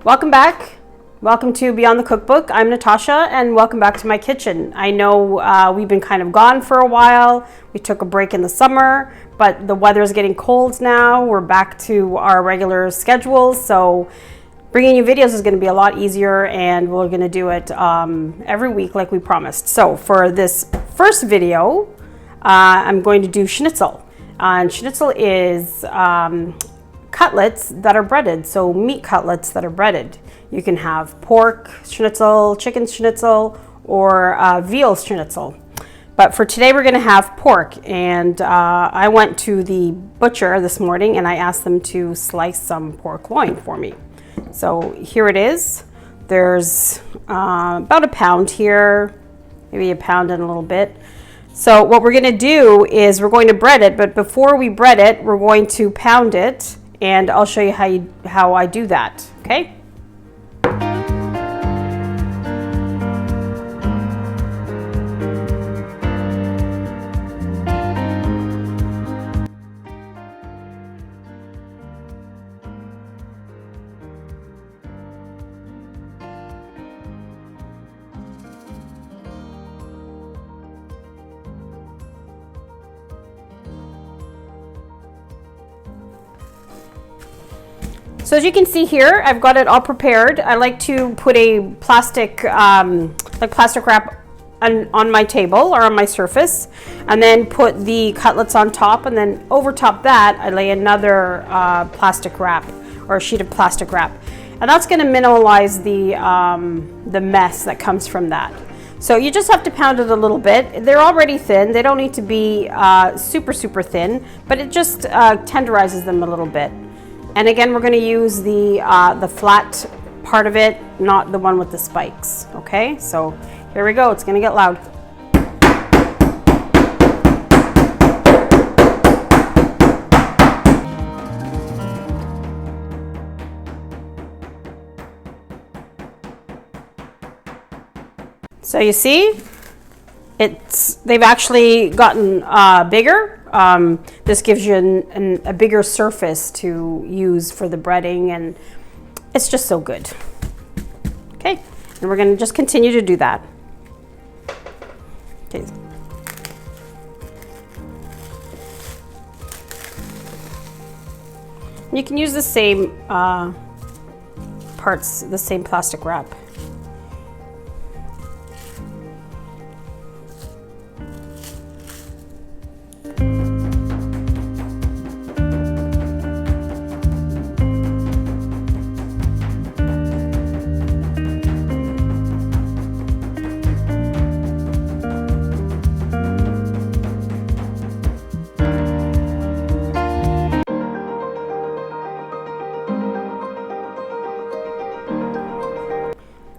Welcome back. Welcome to Beyond the Cookbook. I'm Natasha and welcome back to my kitchen. I know we've been kind of gone for a while. We took a break in the summer, but the weather is getting cold now. We're back to our regular schedules, so bringing you videos is going to be a lot easier, and we're going to do it every week like we promised. So for this first video, I'm going to do schnitzel. And schnitzel is cutlets that are breaded, so meat cutlets that are breaded. You can have pork schnitzel, chicken schnitzel, or veal schnitzel. But for today we're going to have pork, and I went to the butcher this morning and I asked them to slice some pork loin for me. So here it is. There's about a pound here, maybe a pound and a little bit. So what we're going to do is we're going to bread it, but before we bread it, we're going to pound it, and I'll show you how I do that, okay? So as you can see here, I've got it all prepared. I like to put a plastic, plastic wrap on my table or on my surface, and then put the cutlets on top, and then over top that, I lay another plastic wrap or a sheet of plastic wrap. And that's gonna minimize the mess that comes from that. So you just have to pound it a little bit. They're already thin. They don't need to be super, super thin, but it just tenderizes them a little bit. And again, we're going to use the flat part of it, not the one with the spikes. Okay, so here we go. It's going to get loud. So you see, they've actually gotten bigger. This gives you a bigger surface to use for the breading, and it's just so good. Okay, and we're going to just continue to do that. Okay. You can use the same parts, the same plastic wrap.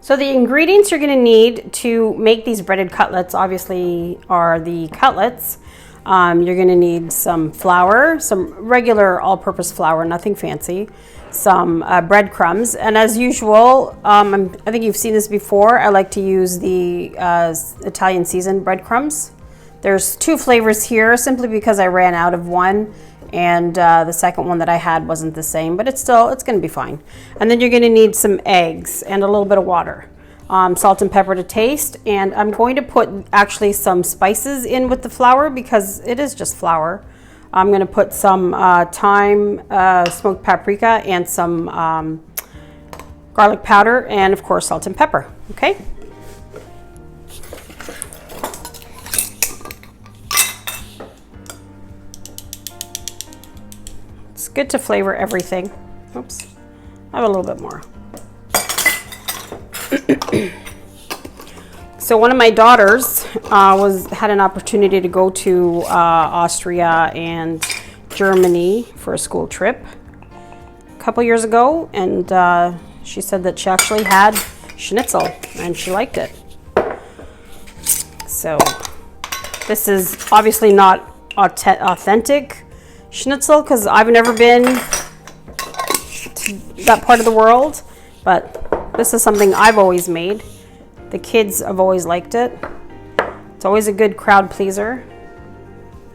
So the ingredients you're going to need to make these breaded cutlets obviously are the cutlets. You're going to need some flour, some regular all-purpose flour, nothing fancy, some breadcrumbs, and as usual, I think you've seen this before, I like to use the Italian seasoned breadcrumbs. There's two flavors here simply because I ran out of one, and the second one that I had wasn't the same, but it's going to be fine. And then you're going to need some eggs and a little bit of water, salt and pepper to taste, and I'm going to put actually some spices in with the flour because it is just flour. I'm going to put some thyme, smoked paprika, and some garlic powder, and of course salt and pepper. Okay. It's good to flavor everything. Oops, I have a little bit more. So one of my daughters had an opportunity to go to Austria and Germany for a school trip a couple years ago, and she said that she actually had schnitzel and she liked it. So this is obviously not authentic schnitzel because I've never been to that part of the world, but this is something I've always made. The kids have always liked it. It's always a good crowd pleaser,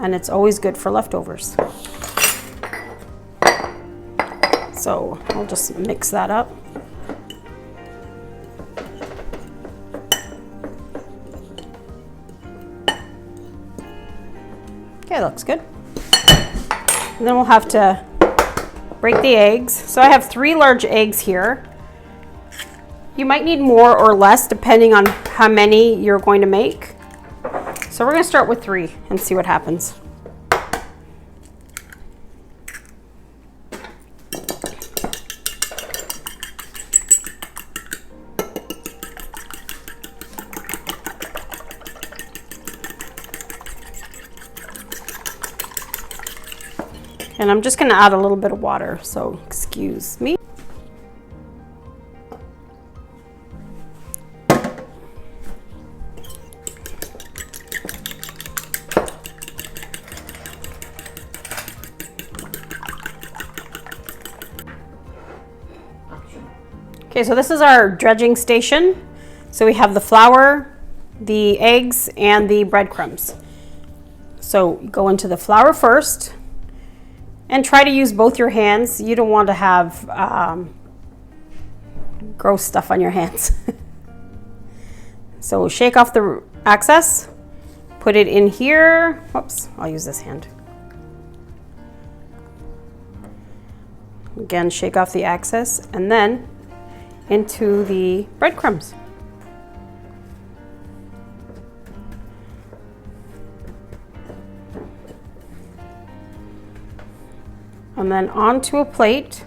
and it's always good for leftovers. So I'll just mix that up. Okay, looks good. And then we'll have to break the eggs. So I have 3 large eggs here. You might need more or less depending on how many you're going to make. So we're going to start with 3 and see what happens. And I'm just going to add a little bit of water, so excuse me. Okay, so this is our dredging station. So we have the flour, the eggs, and the breadcrumbs. So go into the flour first and try to use both your hands. You don't want to have gross stuff on your hands. So shake off the excess, put it in here. Whoops, I'll use this hand. Again, shake off the excess and then into the breadcrumbs. And then onto a plate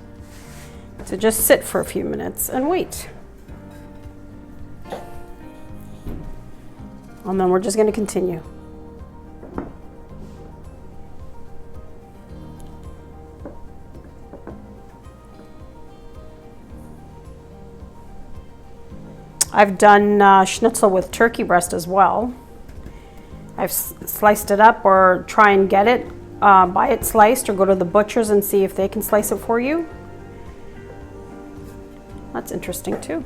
to just sit for a few minutes and wait. And then we're just going to continue. I've done schnitzel with turkey breast as well. I've sliced it up or try and get it, buy it sliced, or go to the butcher's and see if they can slice it for you. That's interesting too.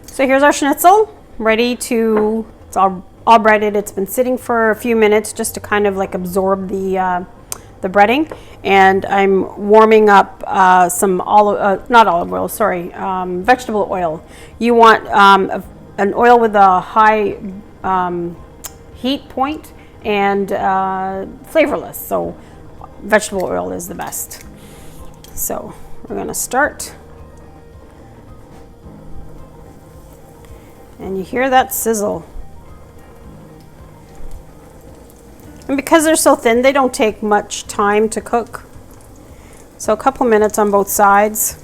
So here's our schnitzel, ready to, it's all breaded. It's been sitting for a few minutes just to kind of like absorb the breading. And I'm warming up some vegetable oil. You want an oil with a high heat point and flavorless. So vegetable oil is the best. So we're gonna start. And you hear that sizzle. And because they're so thin, they don't take much time to cook. So a couple minutes on both sides.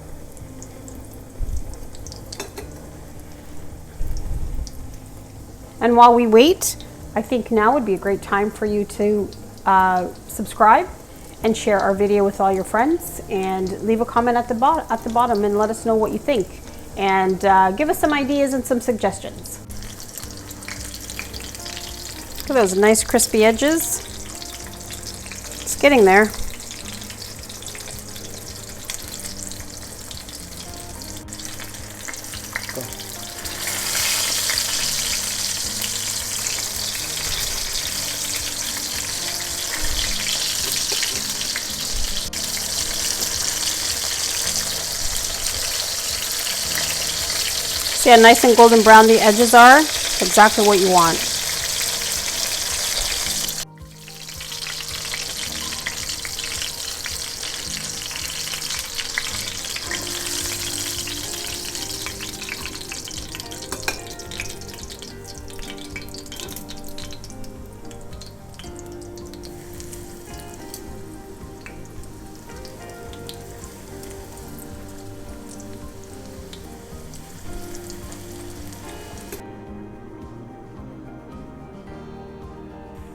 And while we wait, I think now would be a great time for you to subscribe and share our video with all your friends, and leave a comment at the bottom and let us know what you think. And give us some ideas and some suggestions. Look at those nice crispy edges. It's getting there. See how nice and golden brown the edges are? Exactly what you want.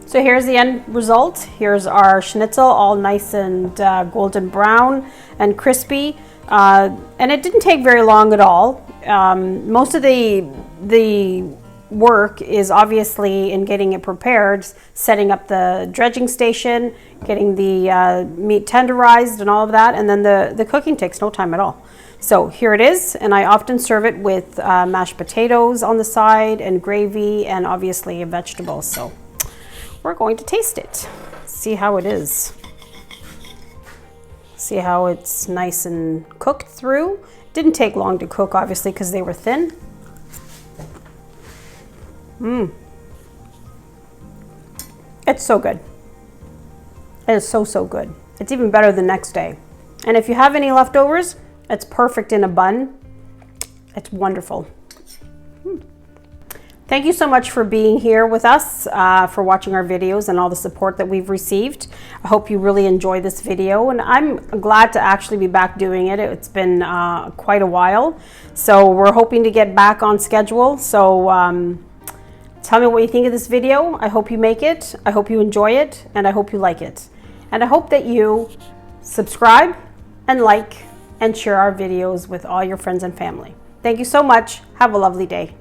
So here's the end result. Here's our schnitzel, all nice and golden brown and crispy. And it didn't take very long at all. Most of the work is obviously in getting it prepared, setting up the dredging station, getting the meat tenderized and all of that, and then the cooking takes no time at all. So here it is, and I often serve it with mashed potatoes on the side and gravy and obviously vegetables. So we're going to taste it, see how it is. See how it's nice and cooked through. Didn't take long to cook, obviously, because they were thin. It's so good. It is so, so good. It's even better the next day. And if you have any leftovers, it's perfect in a bun. It's wonderful. Thank you so much for being here with us, for watching our videos and all the support that we've received. I hope you really enjoy this video, and I'm glad to actually be back doing it. It's been quite a while, so we're hoping to get back on schedule. So tell me what you think of this video. I hope you make it, I hope you enjoy it, and I hope you like it. And I hope that you subscribe and like and share our videos with all your friends and family. Thank you so much. Have a lovely day.